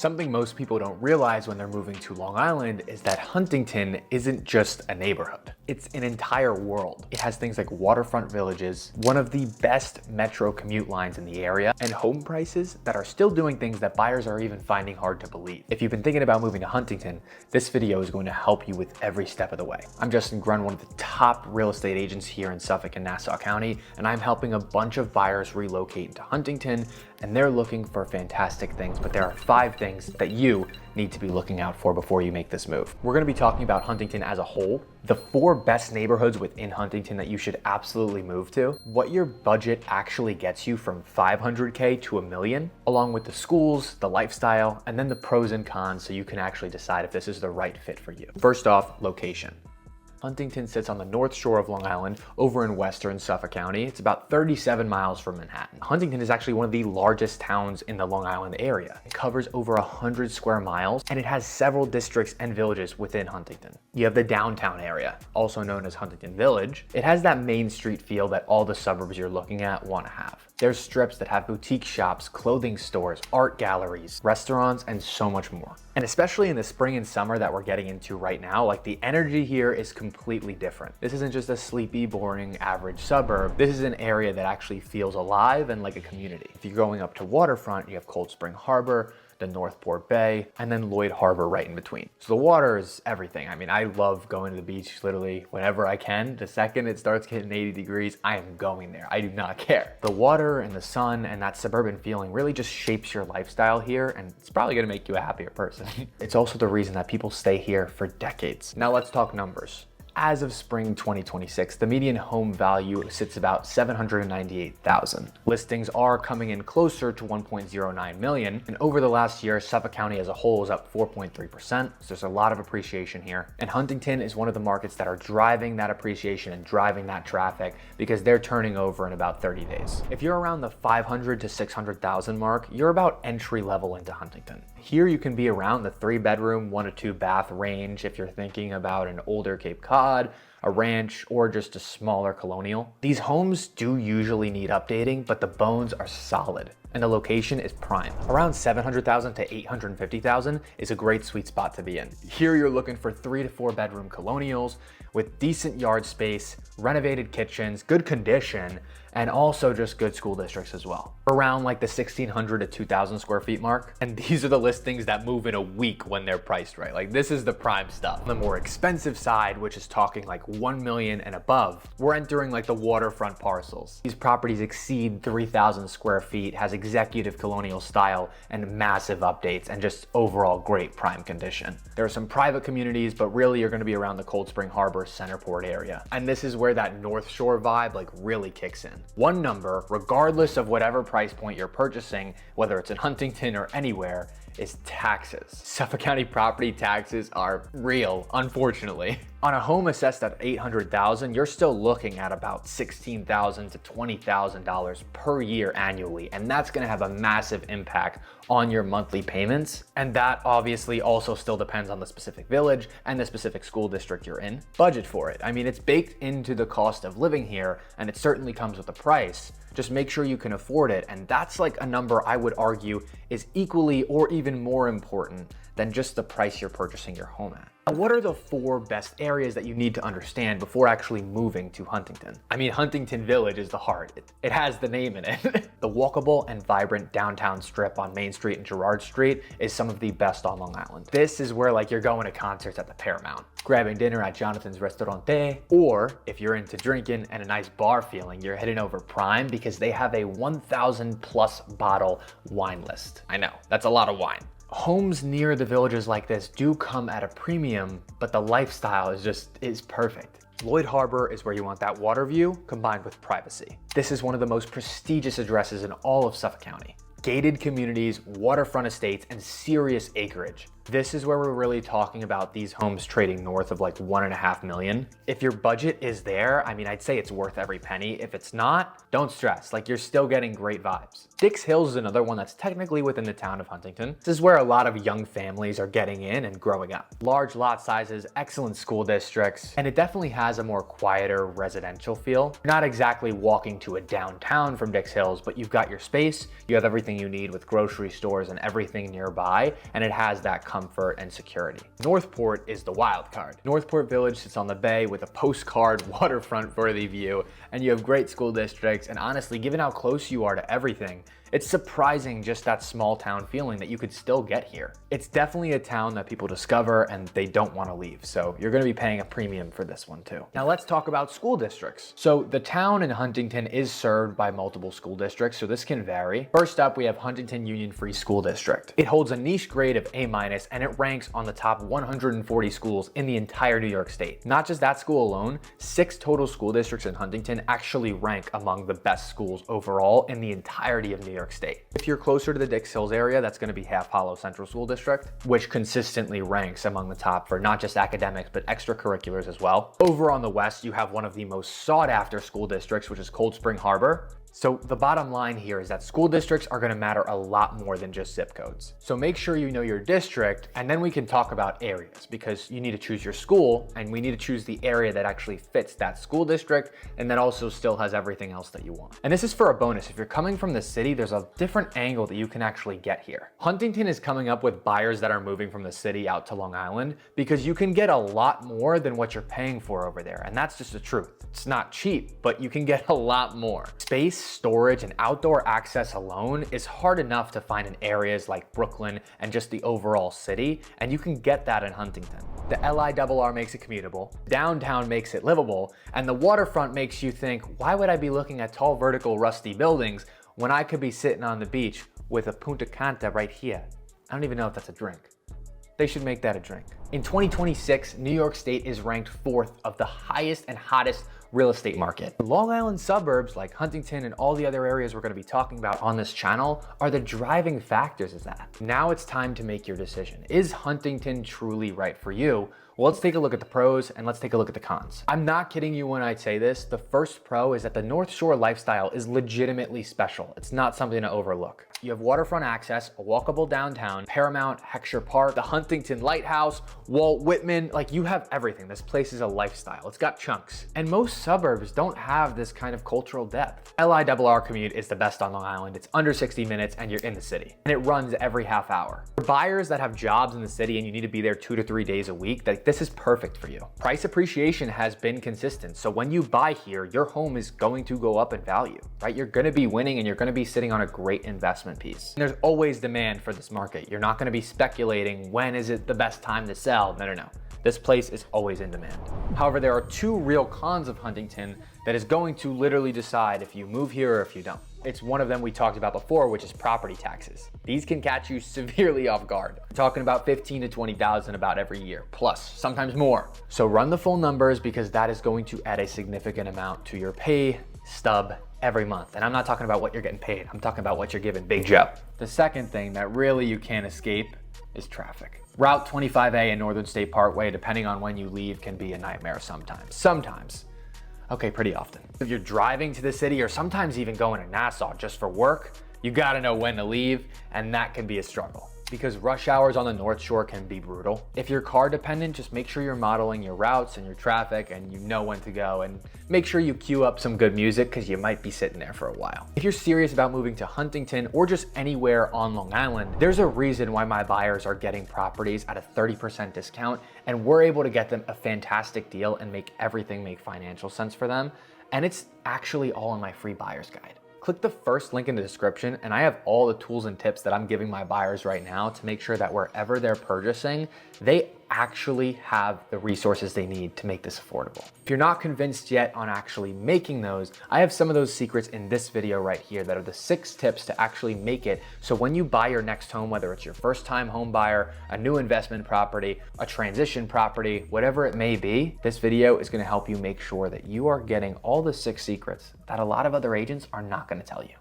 Something most people don't realize when they're moving to Long Island is that Huntington isn't just a neighborhood. It's an entire world. It has things like waterfront villages, one of the best metro commute lines in the area, and home prices that are still doing things that buyers are even finding hard to believe. If you've been thinking about moving to Huntington, this video is going to help you with every step of the way. I'm Justin Grund, one of the top real estate agents here in Suffolk and Nassau County, and I'm helping a bunch of buyers relocate into Huntington, and they're looking for fantastic things, but there are 5 things that you need to be looking out for before you make this move. We're gonna be talking about Huntington as a whole, the 4 best neighborhoods within Huntington that you should absolutely move to, what your budget actually gets you from $500K to $1 million, along with the schools, the lifestyle, and then the pros and cons so you can actually decide if this is the right fit for you. First off, location. Huntington sits on the north shore of Long Island over in western Suffolk County. It's about 37 miles from Manhattan. Huntington is actually one of the largest towns in the Long Island area. It covers over 100 square miles and it has several districts and villages within Huntington. You have the downtown area, also known as Huntington Village. It has that main street feel that all the suburbs you're looking at want to have. There's strips that have boutique shops, clothing stores, art galleries, restaurants, and so much more. And especially in the spring and summer that we're getting into right now, like the energy here is completely different. This isn't just a sleepy, boring, average suburb. This is an area that actually feels alive and like a community. If you're going up to waterfront, you have Cold Spring Harbor, the Northport Bay, and then Lloyd Harbor right in between. So the water is everything. I mean, I love going to the beach literally whenever I can. The second it starts getting 80 degrees, I am going there. I do not care. The water and the sun and that suburban feeling really just shapes your lifestyle here, and it's probably gonna make you a happier person. It's also the reason that people stay here for decades. Now let's talk numbers. As of spring 2026, the median home value sits about $798,000. Listings are coming in closer to 1.09 million, and over the last year, Suffolk County as a whole is up 4.3%, so there's a lot of appreciation here. And Huntington is one of the markets that are driving that appreciation and driving that traffic because they're turning over in about 30 days. If you're around the 500 to 600,000 mark, you're about entry level into Huntington. Here you can be around the 3-bedroom, 1 to 2 bath range if you're thinking about an older Cape Cod, a ranch, or just a smaller colonial. These homes do usually need updating, but the bones are solid and the location is prime. Around 700,000 to 850,000 is a great sweet spot to be in. Here you're looking for 3 to 4 bedroom colonials with decent yard space, renovated kitchens, good condition, and also just good school districts as well. Around like the 1,600 to 2,000 square feet mark. And these are the listings that move in a week when they're priced right. Like this is the prime stuff. On the more expensive side, which is talking like 1 million and above, we're entering like the waterfront parcels. These properties exceed 3,000 square feet, has executive colonial style and massive updates and just overall great prime condition. There are some private communities, but really you're gonna be around the Cold Spring Harbor Centerport area. And this is where that North Shore vibe like really kicks in. One number, regardless of whatever price point you're purchasing, whether it's in Huntington or anywhere, is taxes. Suffolk County property taxes are real, unfortunately. On a home assessed at $800,000, you're still looking at about $16,000 to $20,000 per year annually, and that's gonna have a massive impact on your monthly payments. And that obviously also still depends on the specific village and the specific school district you're in. Budget for it. I mean, it's baked into the cost of living here, and it certainly comes with a price. Just make sure you can afford it, and that's like a number I would argue is equally or even more important than just the price you're purchasing your home at. Now, what are the 4 best areas that you need to understand before actually moving to Huntington? I mean, Huntington Village is the heart. It has the name in it. The walkable and vibrant downtown strip on Main Street and Girard Street is some of the best on Long Island. This is where like you're going to concerts at the Paramount, grabbing dinner at Jonathan's Restaurante, or if you're into drinking and a nice bar feeling, you're heading over Prime because they have a 1,000 plus bottle wine list. I know, that's a lot of wine. Homes near the villages like this do come at a premium, but the lifestyle is perfect. Lloyd Harbor is where you want that water view combined with privacy. This is one of the most prestigious addresses in all of Suffolk County. Gated communities, waterfront estates, and serious acreage. This is where we're really talking about these homes trading north of like 1.5 million. If your budget is there, I mean, I'd say it's worth every penny. If it's not, don't stress, like you're still getting great vibes. Dix Hills is another one that's technically within the town of Huntington. This is where a lot of young families are getting in and growing up. Large lot sizes, excellent school districts, and it definitely has a more quieter residential feel. You're not exactly walking to a downtown from Dix Hills, but you've got your space, you have everything you need with grocery stores and everything nearby, and it has that comfort and security. Northport is the wild card. Northport Village sits on the bay with a postcard waterfront worthy view, and you have great school districts, and honestly, given how close you are to everything, it's surprising just that small town feeling that you could still get here. It's definitely a town that people discover and they don't want to leave, so you're going to be paying a premium for this one too. Now let's talk about school districts. So the town in Huntington is served by multiple school districts, so this can vary. First up, we have Huntington Union Free School District. It holds a niche grade of A- and it ranks on the top 140 schools in the entire New York State. Not just that school alone, 6 total school districts in Huntington actually rank among the best schools overall in the entirety of New York State. If you're closer to the Dix Hills area, that's going to be Half Hollow Central School District, which consistently ranks among the top for not just academics, but extracurriculars as well. Over on the west, you have one of the most sought after school districts, which is Cold Spring Harbor. So the bottom line here is that school districts are going to matter a lot more than just zip codes. So make sure you know your district, and then we can talk about areas, because you need to choose your school and we need to choose the area that actually fits that school district and that also still has everything else that you want. And this is for a bonus. If you're coming from the city, there's a different angle that you can actually get here. Huntington is coming up with buyers that are moving from the city out to Long Island because you can get a lot more than what you're paying for over there. And that's just the truth. It's not cheap, but you can get a lot more. Space, storage, and outdoor access alone is hard enough to find in areas like Brooklyn and just the overall city, and you can get that in Huntington. The LIRR makes it commutable, downtown makes it livable, and the waterfront makes you think, why would I be looking at tall, vertical, rusty buildings when I could be sitting on the beach with a Punta Cana right here? I don't even know if that's a drink. They should make that a drink. In 2026, New York State is ranked 4th of the highest and hottest real estate market. Long Island suburbs like Huntington and all the other areas we're going to be talking about on this channel are the driving factors of that. Now it's time to make your decision. Is Huntington truly right for you? Well, let's take a look at the pros and let's take a look at the cons. I'm not kidding you when I say this. The first pro is that the North Shore lifestyle is legitimately special. It's not something to overlook. You have waterfront access, a walkable downtown, Paramount, Heckscher Park, the Huntington Lighthouse, Walt Whitman, like you have everything. This place is a lifestyle. It's got chunks. And most suburbs don't have this kind of cultural depth. LIRR commute is the best on Long Island. It's under 60 minutes and you're in the city. And it runs every half hour. For buyers that have jobs in the city and you need to be there 2 to 3 days a week, this is perfect for you. Price appreciation has been consistent. So when you buy here, your home is going to go up in value, right? You're going to be winning and you're going to be sitting on a great investment piece. And there's always demand for this market. You're not going to be speculating when is it the best time to sell. No. This place is always in demand. However, there are 2 real cons of Huntington that is going to literally decide if you move here or if you don't. It's one of them we talked about before, which is property taxes. These can catch you severely off guard. We're talking about 15 to 20,000 about every year, plus sometimes more. So run the full numbers because that is going to add a significant amount to your pay stub every month. And I'm not talking about what you're getting paid. I'm talking about what you're giving Big Joe. The second thing that really you can't escape is traffic. Route 25A and Northern State Parkway, depending on when you leave, can be a nightmare sometimes. Okay, pretty often. If you're driving to the city or sometimes even going to Nassau just for work, you gotta know when to leave, and that can be a struggle. Because rush hours on the North Shore can be brutal. If you're car dependent, just make sure you're modeling your routes and your traffic and you know when to go, and make sure you queue up some good music because you might be sitting there for a while. If you're serious about moving to Huntington or just anywhere on Long Island, there's a reason why my buyers are getting properties at a 30% discount, and we're able to get them a fantastic deal and make everything make financial sense for them. And it's actually all in my free buyer's guide. Click the first link in the description and I have all the tools and tips that I'm giving my buyers right now to make sure that wherever they're purchasing, they actually have the resources they need to make this affordable. If you're not convinced yet on actually making those, I have some of those secrets in this video right here that are the 6 tips to actually make it so when you buy your next home, whether it's your first time home buyer, a new investment property, a transition property, whatever it may be, this video is gonna help you make sure that you are getting all the 6 secrets that a lot of other agents are not gonna tell you.